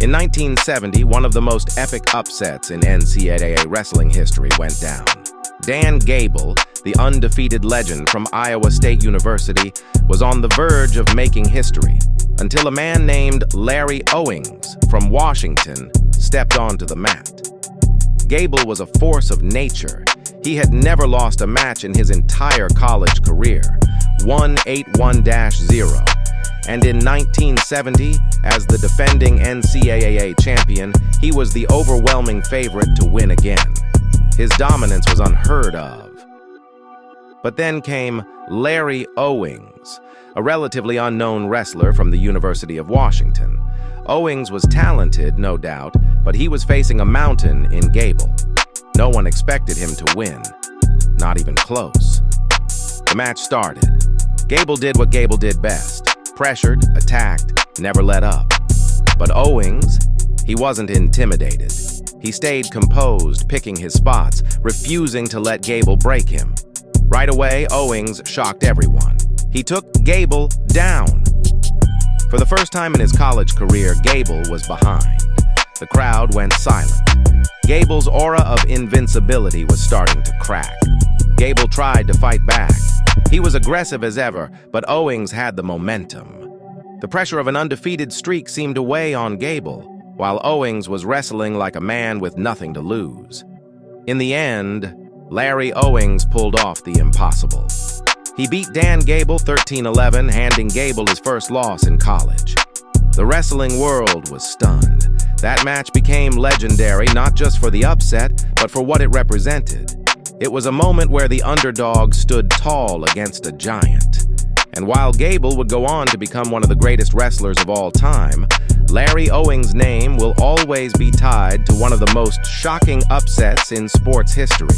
In 1970, one of the most epic upsets in NCAA wrestling history went down. Dan Gable, the undefeated legend from Iowa State University, was on the verge of making history until a man named Larry Owings from Washington stepped onto the mat. Gable was a force of nature. He had never lost a match in his entire college career, 181-0. And in 1970, as the defending NCAA champion, he was the overwhelming favorite to win again. His dominance was unheard of. But then came Larry Owings, a relatively unknown wrestler from the University of Washington. Owings was talented, no doubt, but he was facing a mountain in Gable. No one expected him to win, not even close. The match started. Gable did what Gable did best. Pressured, attacked, never let up. But Owings, he wasn't intimidated. He stayed composed, picking his spots, refusing to let Gable break him. Right away, Owings shocked everyone. He took Gable down. For the first time in his college career, Gable was behind. The crowd went silent. Gable's aura of invincibility was starting to crack. Gable tried to fight back. He was aggressive as ever, but Owings had the momentum. The pressure of an undefeated streak seemed to weigh on Gable, while Owings was wrestling like a man with nothing to lose. In the end, Larry Owings pulled off the impossible. He beat Dan Gable 13-11, handing Gable his first loss in college. The wrestling world was stunned. That match became legendary, not just for the upset, but for what it represented. It was a moment where the underdog stood tall against a giant. And while Gable would go on to become one of the greatest wrestlers of all time, Larry Owings' name will always be tied to one of the most shocking upsets in sports history.